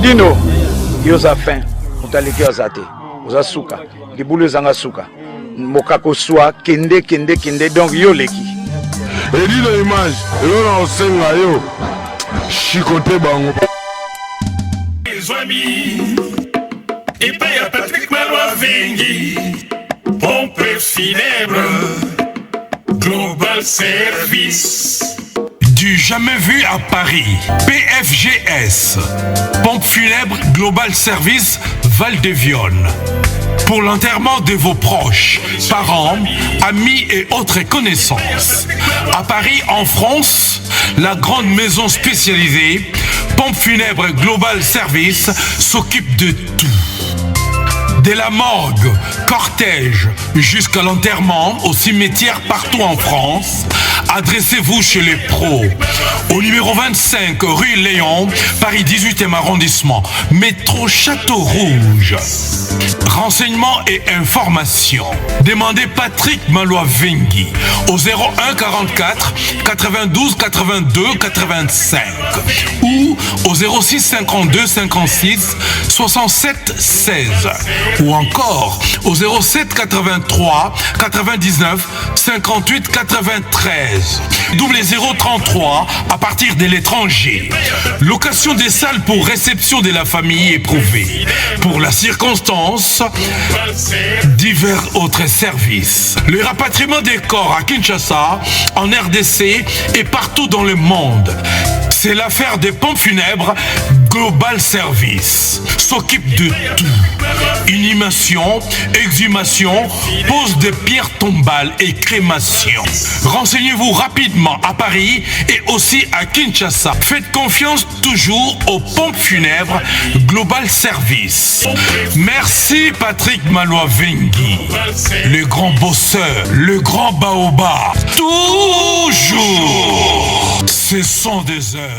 Edino, yoza fin, mutaleki azate, oza suka, libulu zanga suka, mokako soa, kende, donc yo leki. Edino image, yo na osenga yo, chikote bango. Les amis, et pas y'a Patrick Malois-Vengi, pompe funèbre, Global Service. Du jamais vu à Paris, PFGS, pompe funèbre Global Service Val-de-Violne. Pour l'enterrement de vos proches, parents, amis et autres connaissances. À Paris, en France, la grande maison spécialisée, pompe funèbre Global Service, s'occupe de tout. De la morgue, cortège, jusqu'à l'enterrement au cimetière partout en France, adressez-vous chez les pros. Au numéro 25 rue Léon, Paris 18e arrondissement, métro Château Rouge. Renseignements et informations. Demandez Patrick Malois-Vengi au 01 44 92 82 85 ou au 06 52 56 67 16 ou encore au 07 83 99 58 93 double 033 à partir de l'étranger. Location des salles pour réception de la famille éprouvée. Pour la circonstance, divers autres services. Le rapatriement des corps à Kinshasa, en RDC et partout dans le monde. C'est l'affaire des pompes funèbres Global Service. S'occupe de tout. Inhumation, exhumation, pose de pierres tombales et crémation. Renseignez-vous rapidement à Paris et aussi à Kinshasa. Faites confiance toujours aux pompes funèbres Global Service. Merci Patrick Malois-Vengi, le grand bosseur, le grand baobab. Toujours, ce sont des œuvres.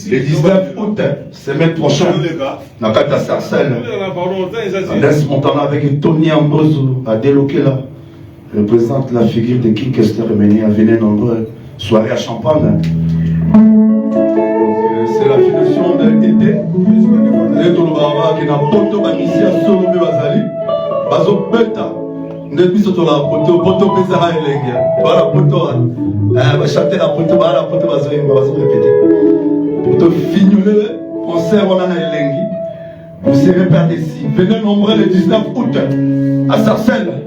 Le 19 août, semaine prochaine, dans Kata Sarcelles, Laisse Montana avec Tony Ambozo à Delokela, représente la figure de King Kester Mené à venir nombreux soirée à Champagne. C'est la finition de l'été. Les Tolobaba qui n'a pas de mission sur le Bazali. Bazo Beta. Ne bis sur la poto, poto Pesara et Lengia. Voilà la poto. Va chanter la poto, la poto Bazo et Bazo répéter. Poto fignoler, concert on a Lengi. Vous serez pas d'ici. Venez nombreux le 19 août à Sarcelles.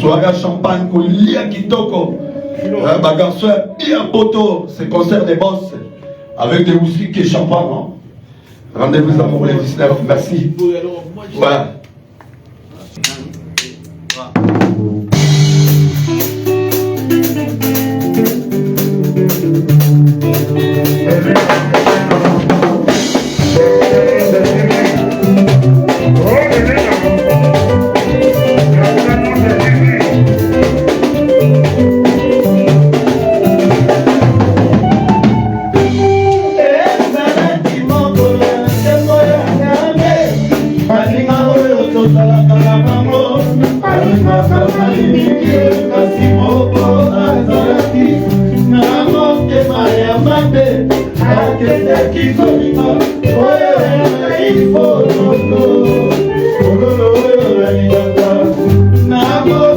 Soirée à Champagne, Kolia Kitoko. Bagarçon, bien poto, c'est concert des boss. Avec des musiques et champagne. Hein? Rendez-vous à pour les 19. Merci. Voilà. Namo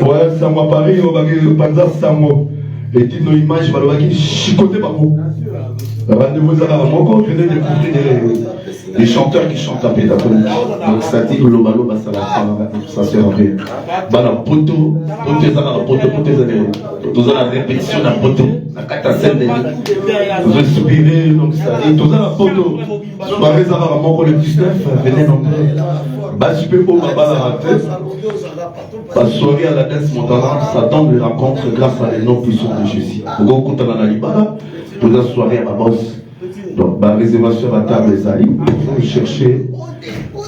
Ouais, ça m'a paru, on va dire, pendant ça, et dit nos images, on va dire, chicoté par vous. Rendez-vous à la mort, venez d'écouter des chanteurs qui chantent la pédagogie. Donc ça dit, le malo, ça sert à rien. Bah, la poteau, tout la répétition, la poteau, la catastrophe, vous inspirez, donc ça dit, tout ça, la poteau. Soirée, ça va, mort, le 19, venez nombreux. Bah, je peux pas la rater. Bah, soirée à la danse montana, ça donne les rencontres grâce à les noms puissants de Jésus. Pour qu'on compte dans la libara, pour la soirée à ma bosse. Donc, ma réservation à table les alliés. Vous cherchez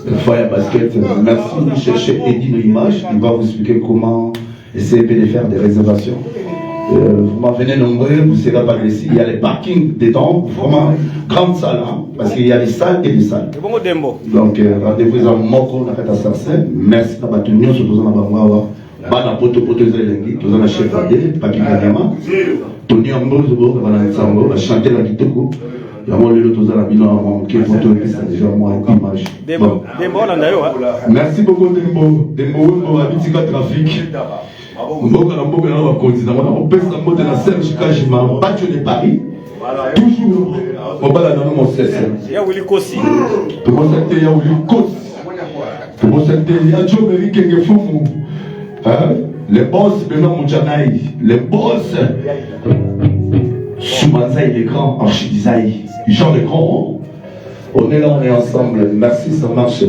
le foyer basket. Merci. Vous cherchez Eddie nos images. Il va vous expliquer comment essayer de faire des réservations. Vous m'en venez nombreux, vous serez par ici. Il y a les parkings dedans, vraiment grande salle, hein, parce qu'il y a des salles et des salles. Donc, rendez-vous à Moko, on a fait à Sarcelles. Merci d'avoir tenu sur tout ça. Bana poto zelengi, tout ça, chef Adé, Papi Kanyama. Tony Ambrose, on va chanter la guitare. Merci beaucoup Dembo. Dembo Abitika Trafic. Mboka na mboka na bakonzi on pèse la mode na Serge Kajima, Bacho de Paris. Toujours on bala na mon cesse. Ya Willy Kosi. Tout mon santé ya Willy Kosi. Tout mon santé ya Jomeri Kengefumu. Hein? Les boss Benoît Moudjanaï, les boss Soumanzaï les grands Archidizaï. Jean le Grand, on est là, on est ensemble. Merci, ça marche.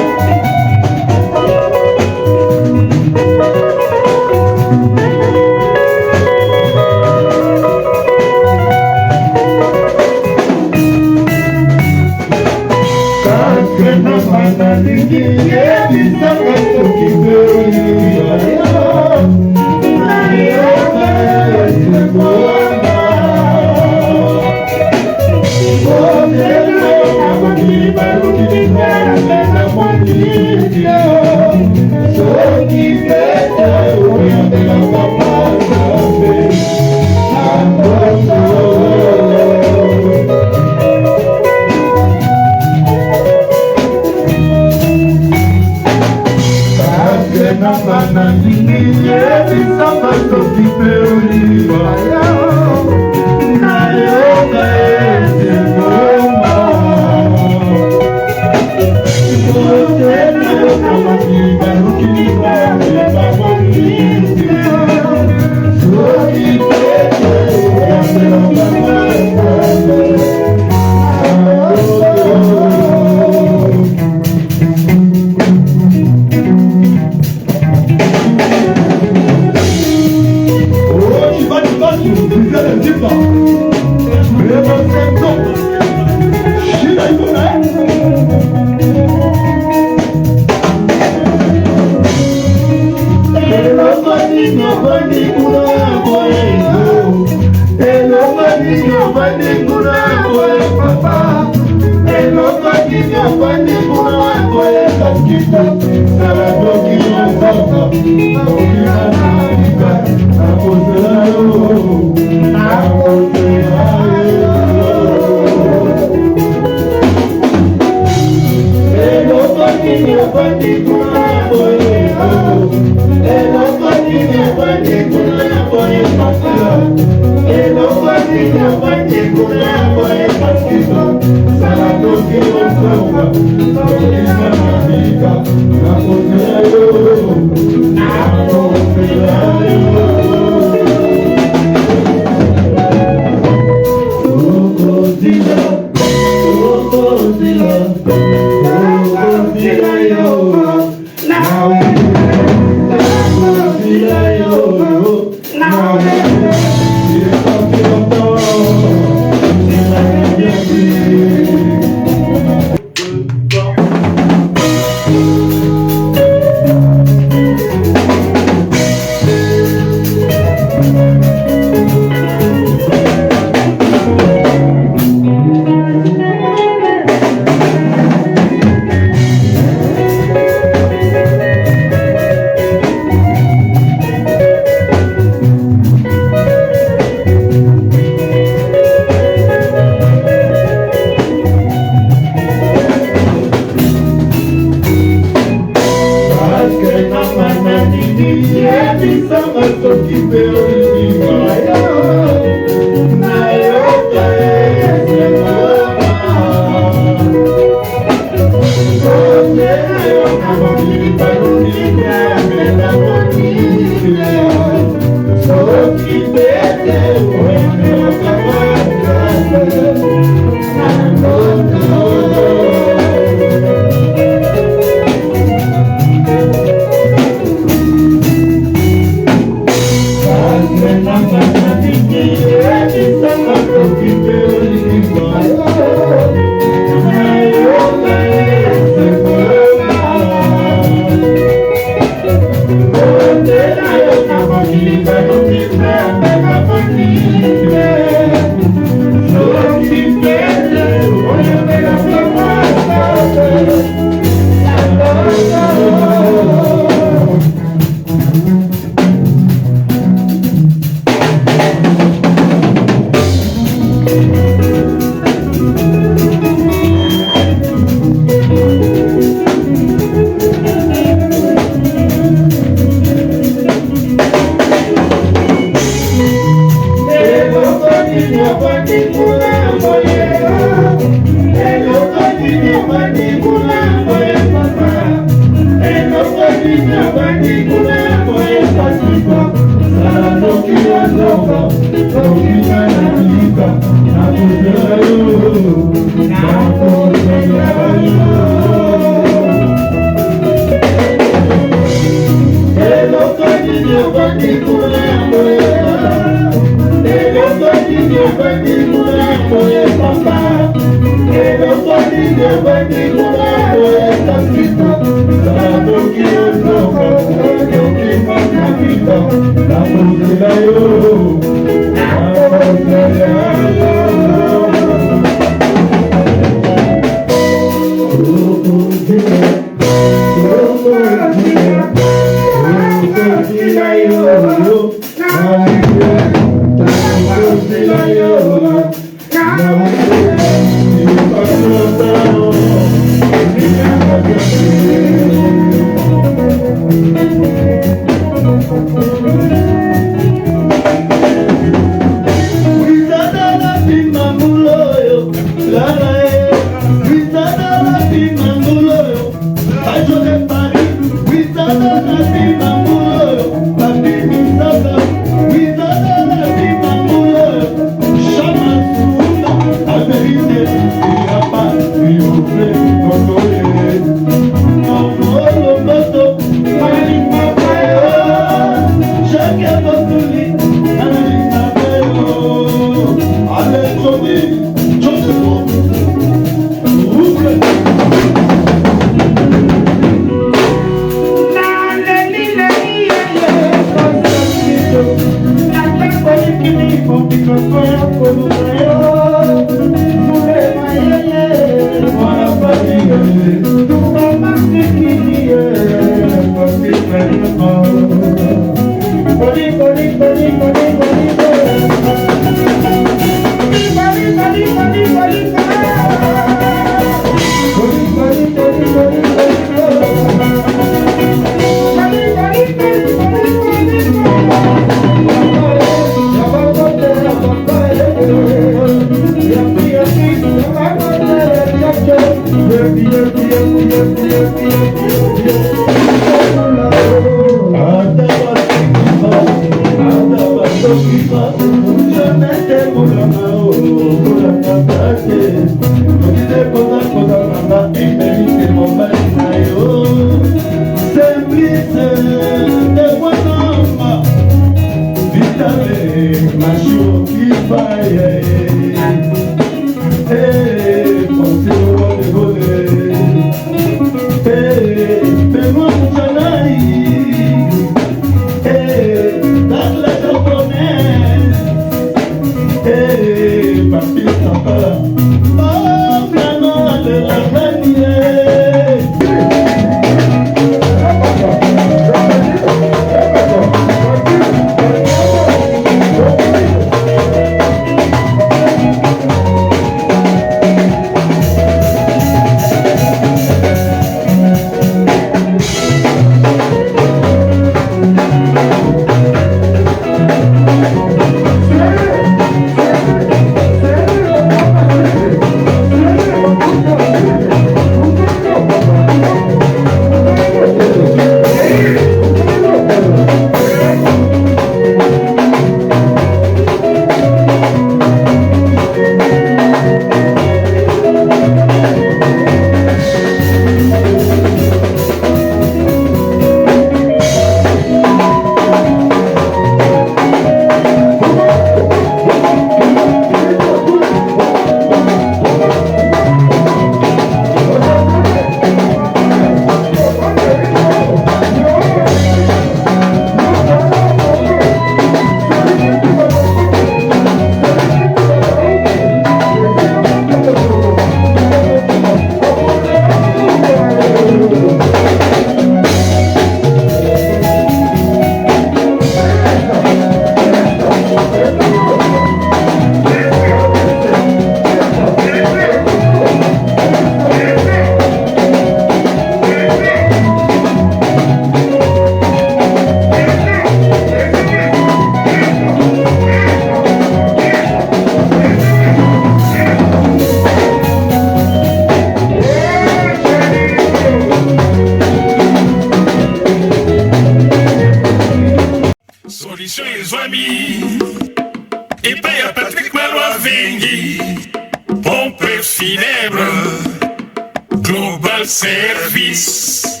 Service.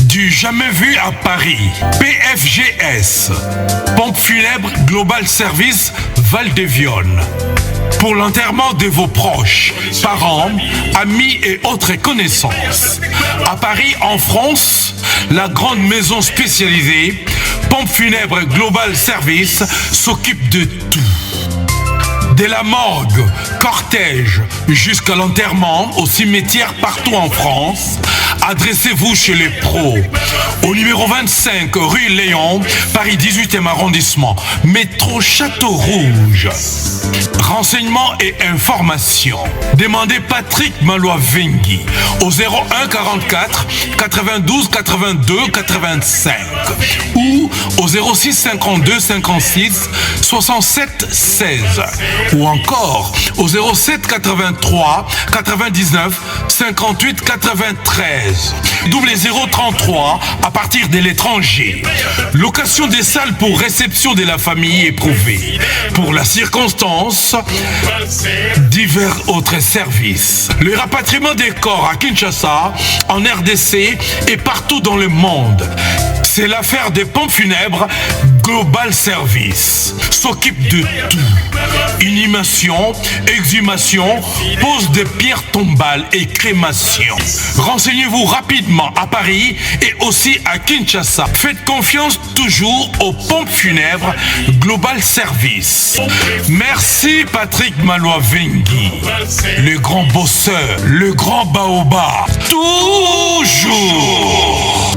Du jamais vu à Paris, PFGS, Pompe Funèbre Global Service, Val-de-Vion. Pour l'enterrement de vos proches, parents, amis et autres connaissances. À Paris, en France, la grande maison spécialisée Pompe Funèbre Global Service s'occupe de tout. De la morgue, cortège, jusqu'à l'enterrement au cimetière partout en France, adressez-vous chez les pros. Au numéro 25 rue Léon, Paris 18e arrondissement, métro Château Rouge. Renseignements et informations. Demandez Patrick Malois-Vengui au 01 44 92 82 85 ou au 06 52 56 67 16 ou encore au 07 83 99 58 93. Double 033 à partir de l'étranger. Location des salles pour réception de la famille éprouvée. Pour la circonstance, divers autres services. Le rapatriement des corps à Kinshasa, en RDC et partout dans le monde. C'est l'affaire des pompes funèbres Global Service. S'occupe de tout. Inhumation, exhumation, pose de pierres tombales et crémation. Renseignez-vous rapidement à Paris et aussi à Kinshasa. Faites confiance toujours aux pompes funèbres Global Service. Merci Patrick Malois-Vengui, le grand bosseur, le grand baobab. Toujours.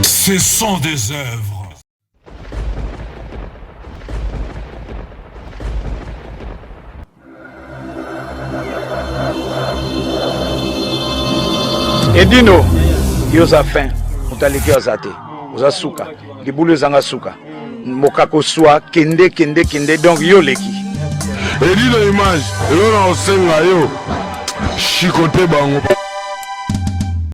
Ce sont des œuvres. Edino, yoza fin, mutaliki azate, oza suka, libulu zanga suka, mokako swa, kende, donc yo leki. Edino image, yo na osenga yo, Chicoté bango.